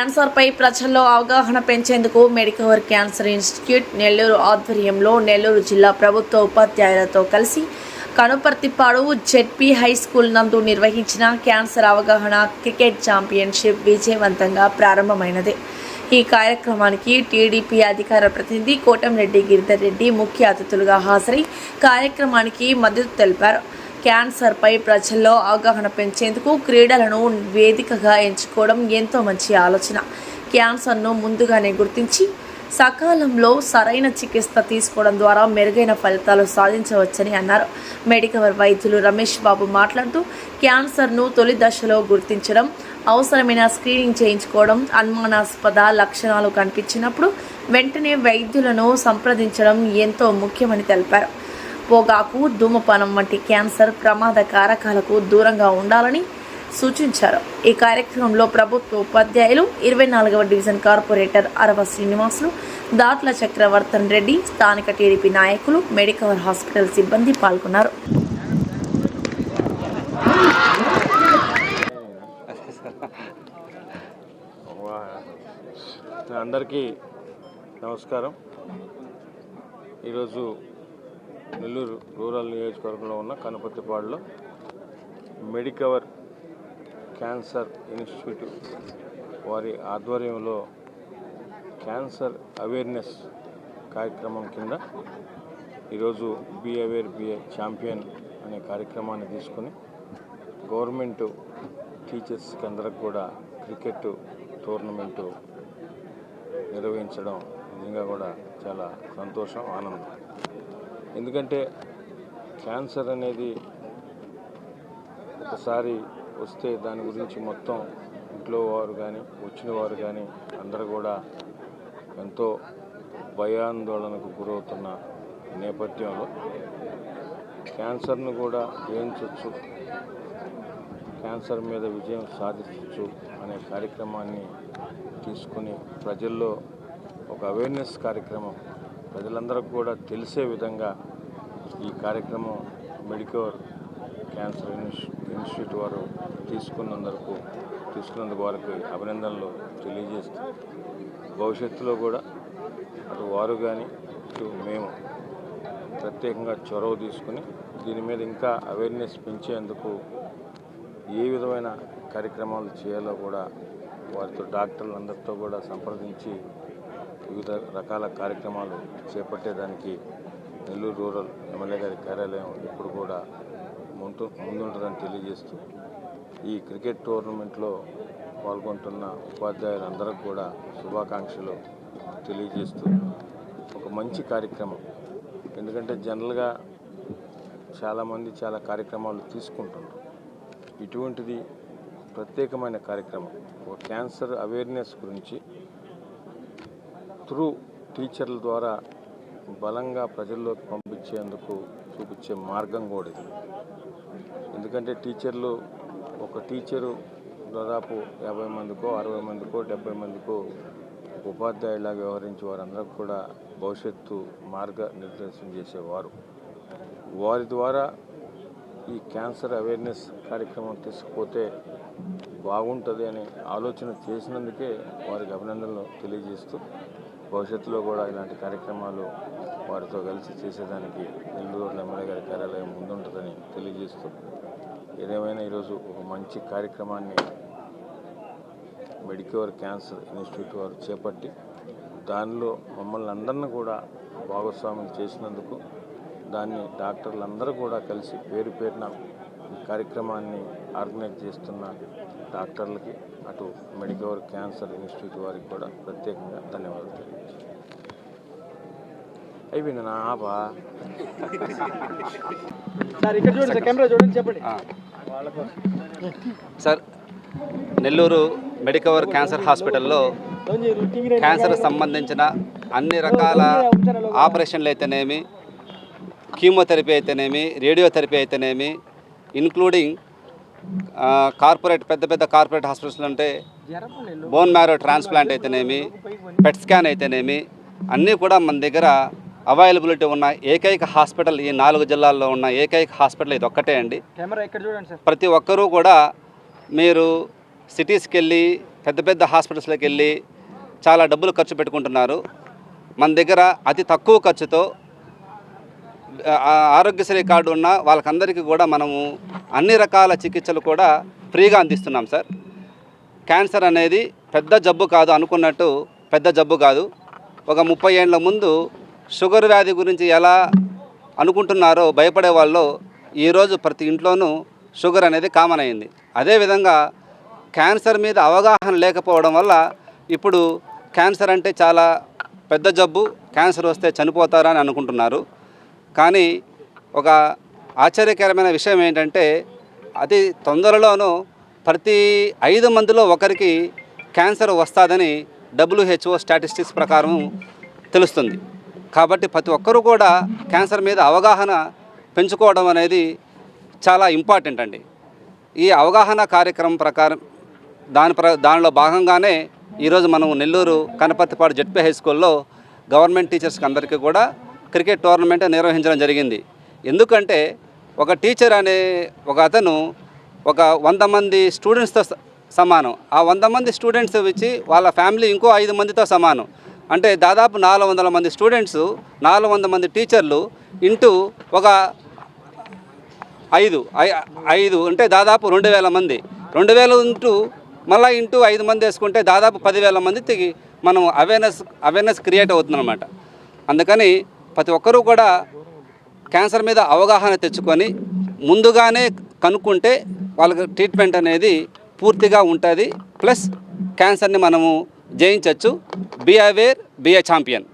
క్యాన్సర్పై ప్రజల్లో అవగాహన పెంచేందుకు మెడికవర్ క్యాన్సర్ ఇన్స్టిట్యూట్ నెల్లూరు ఆధ్వర్యంలో నెల్లూరు జిల్లా ప్రభుత్వ ఉపాధ్యాయులతో కలిసి కనుపర్తిపాడు జెడ్పీ హై స్కూల్ నందు నిర్వహించిన క్యాన్సర్ అవగాహన క్రికెట్ ఛాంపియన్షిప్ విజయవంతంగా ప్రారంభమైనది. ఈ కార్యక్రమానికి టీడీపీ అధికార ప్రతినిధి కోటంరెడ్డి గిరిధర్ రెడ్డి ముఖ్య అతిథులుగా హాజరై కార్యక్రమానికి మద్దతు తెలిపారు. క్యాన్సర్పై ప్రజల్లో అవగాహన పెంచేందుకు క్రీడలను వేదికగా ఎంచుకోవడం ఎంతో మంచి ఆలోచన. క్యాన్సర్ను ముందుగానే గుర్తించి సకాలంలో సరైన చికిత్స తీసుకోవడం ద్వారా మెరుగైన ఫలితాలు సాధించవచ్చని అన్నారు. మెడికవర్ వైద్యులు రమేష్ బాబు మాట్లాడుతూ క్యాన్సర్ను తొలి దశలో గుర్తించడం, అవసరమైన స్క్రీనింగ్ చేయించుకోవడం, అనుమానాస్పద లక్షణాలు కనిపించినప్పుడు వెంటనే వైద్యులను సంప్రదించడం ఎంతో ముఖ్యమని తెలిపారు. పొగాకు, ధూమపానం వంటి క్యాన్సర్ ప్రమాద కారకాలకు దూరంగా ఉండాలని సూచించారు. ఈ కార్యక్రమంలో ప్రభుత్వ ఉపాధ్యాయులు, 24వ డివిజన్ కార్పొరేటర్ అరవ శ్రీనివాసులు, దాట్ల చక్రవర్తన్ రెడ్డి, స్థానిక టీడీపీ నాయకులు, మెడికవర్ హాస్పిటల్ సిబ్బంది పాల్గొన్నారు. అందరికీ నమస్కారం. ఈరోజు నెల్లూరు రూరల్ నియోజకవర్గంలో ఉన్న కనుపర్తిపాడులో మెడికవర్ క్యాన్సర్ ఇన్స్టిట్యూట్ వారి ఆధ్వర్యంలో క్యాన్సర్ అవేర్నెస్ కార్యక్రమం కింద ఈరోజు బీ అవేర్ బీ ఛాంపియన్ అనే కార్యక్రమాన్ని తీసుకొని గవర్నమెంట్ టీచర్స్కి అందరికి కూడా క్రికెట్ టోర్నమెంటు నిర్వహించడం నిజంగా కూడా చాలా సంతోషం, ఆనందం. ఎందుకంటే క్యాన్సర్ అనేది ఒకసారి వస్తే దాని గురించి మొత్తం ఇంట్లో వారు కానీ వచ్చిన వారు కానీ అందరూ కూడా ఎంతో భయాందోళనకు గురవుతున్న నేపథ్యంలో క్యాన్సర్ను కూడా జయించవచ్చు, క్యాన్సర్ మీద విజయం సాధించవచ్చు అనే కార్యక్రమాన్ని తీసుకుని ప్రజల్లో ఒక అవేర్నెస్ కార్యక్రమం ప్రజలందరికీ కూడా తెలిసే విధంగా ఈ కార్యక్రమం మెడికవర్ క్యాన్సర్ ఇన్స్టిట్యూట్ వారు తీసుకున్నందుకు వారికి అభినందనలు తెలియజేస్తూ భవిష్యత్తులో కూడా అటు వారు కానీ ఇటు మేము ప్రత్యేకంగా చొరవ తీసుకుని దీని మీద ఇంకా అవేర్నెస్ పెంచేందుకు ఏ విధమైన కార్యక్రమాలు చేయాలో కూడా వారితో డాక్టర్లందరితో కూడా సంప్రదించి వివిధ రకాల కార్యక్రమాలు చేపట్టేదానికి నెల్లూరు రూరల్ ఎమ్మెల్యే గారి కార్యాలయం ఇప్పుడు కూడా ముందుంటుందని తెలియజేస్తూ ఈ క్రికెట్ టోర్నమెంట్లో పాల్గొంటున్న ఉపాధ్యాయులందరికీ కూడా శుభాకాంక్షలు తెలియజేస్తూ ఒక మంచి కార్యక్రమం. ఎందుకంటే జనరల్గా చాలామంది చాలా కార్యక్రమాలు తీసుకుంటున్నారు. ఇటువంటిది ప్రత్యేకమైన కార్యక్రమం. ఒక క్యాన్సర్ అవేర్నెస్ గురించి త్రూ టీచర్ల ద్వారా బలంగా ప్రజల్లోకి పంపించేందుకు చూపించే మార్గం కూడా ఇది. ఎందుకంటే ఒక టీచరు దాదాపు 50 మందికో 60 మందికో 70 మందికో ఉపాధ్యాయులా వ్యవహరించి వారందరికీ కూడా భవిష్యత్తు మార్గనిర్దేశం చేసేవారు. వారి ద్వారా ఈ క్యాన్సర్ అవేర్నెస్ కార్యక్రమం తీసుకుపోతే బాగుంటుంది అనే ఆలోచన చేసినందుకే వారికి అభినందనలు తెలియజేస్తూ భవిష్యత్తులో కూడా ఇలాంటి కార్యక్రమాలు వారితో కలిసి చేసేదానికి నెల్లూరు ఎమ్మెల్యే గారి కార్యాలయం ముందుంటుందని తెలియజేస్తూ ఏదేమైనా ఈరోజు ఒక మంచి కార్యక్రమాన్ని మెడికవర్ క్యాన్సర్ ఇన్స్టిట్యూట్ వారు చేపట్టి దానిలో మమ్మల్ని అందరినీ కూడా భాగస్వామ్యం చేసినందుకు దాన్ని డాక్టర్లందరూ కూడా కలిసి పేరు పేరున ఈ కార్యక్రమాన్ని ఆర్గనైజ్ చేస్తున్న డాక్టర్లకి అటు మెడికవర్ క్యాన్సర్ ఇన్స్టిట్యూట్ వారికి కూడా ప్రత్యేకంగా ధన్యవాదాలు తెలియజేస్తాను. అయిపోయింది నా ఆపా సార్. నెల్లూరు మెడికవర్ క్యాన్సర్ హాస్పిటల్లో క్యాన్సర్ సంబంధించిన అన్ని రకాల ఆపరేషన్లు అయితేనేమి, కీమోథెరపీ అయితేనేమి, రేడియోథెరపీ అయితేనేమి, ఇన్క్లూడింగ్ పెద్ద పెద్ద కార్పొరేట్ హాస్పిటల్స్ అంటే బోన్ మ్యారో ట్రాన్స్ప్లాంట్ అయితేనేమి, పెట్ స్కాన్ అయితేనేమి అన్నీ కూడా మన దగ్గర అవైలబిలిటీ ఉన్న ఏకైక హాస్పిటల్, ఈ 4 జిల్లాల్లో ఉన్న ఏకైక హాస్పిటల్ ఇది ఒక్కటే అండి. ప్రతి ఒక్కరూ కూడా మీరు సిటీస్కి వెళ్ళి పెద్ద పెద్ద హాస్పిటల్స్లోకి వెళ్ళి చాలా డబ్బులు ఖర్చు పెట్టుకుంటున్నారు. మన దగ్గర అతి తక్కువ ఖర్చుతో ఆరోగ్యశ్రీ కార్డు ఉన్న వాళ్ళకందరికీ కూడా మనము అన్ని రకాల చికిత్సలు కూడా ఫ్రీగా అందిస్తున్నాం సార్. క్యాన్సర్ అనేది పెద్ద జబ్బు కాదు, అనుకున్నట్టు పెద్ద జబ్బు కాదు. ఒక 30 ఏళ్ల ముందు షుగర్ వ్యాధి గురించి ఎలా అనుకుంటున్నారో భయపడే వాళ్ళు ఈరోజు ప్రతి ఇంట్లోనూ షుగర్ అనేది కామన్ అయింది. అదేవిధంగా క్యాన్సర్ మీద అవగాహన లేకపోవడం వల్ల ఇప్పుడు క్యాన్సర్ అంటే చాలా పెద్ద జబ్బు, క్యాన్సర్ వస్తే చనిపోతారని అనుకుంటున్నారు. కానీ ఒక ఆశ్చర్యకరమైన విషయం ఏంటంటే అతి తొందరలోనూ ప్రతి 5 మందిలో ఒకరికి క్యాన్సర్ వస్తుందని WHO స్టాటిస్టిక్స్ ప్రకారం తెలుస్తుంది. కాబట్టి ప్రతి ఒక్కరూ కూడా క్యాన్సర్ మీద అవగాహన పెంచుకోవడం అనేది చాలా ఇంపార్టెంట్ అండి. ఈ అవగాహన కార్యక్రమం ప్రకారం దానిలో భాగంగానే ఈరోజు మనం నెల్లూరు కనపర్తిపాడు జెడ్పీ హై స్కూల్లో గవర్నమెంట్ టీచర్స్కి అందరికీ కూడా క్రికెట్ టోర్నమెంట్ నిర్వహించడం జరిగింది. ఎందుకంటే ఒక టీచర్ అనే ఒక అతను ఒక 100 మంది స్టూడెంట్స్తో సమానం. ఆ 100 మంది స్టూడెంట్స్ ఇచ్చి వాళ్ళ ఫ్యామిలీ ఇంకో 5 మందితో సమానం. అంటే దాదాపు 400 మంది స్టూడెంట్స్, 400 మంది టీచర్లు ఇంటూ ఒక 5 అంటే దాదాపు 2000 మంది. 2000 ఇంటూ 5 మంది వేసుకుంటే దాదాపు 10,000 మందికి మనం అవేర్నెస్ క్రియేట్ అవుతుందన్నమాట. అందుకని ప్రతి ఒక్కరూ కూడా క్యాన్సర్ మీద అవగాహన తెచ్చుకొని ముందుగానే కనుక్కుంటే వాళ్ళకి ట్రీట్మెంట్ అనేది పూర్తిగా ఉంటుంది. ప్లస్ క్యాన్సర్ని మనము జయించవచ్చు. Be aware, be a champion.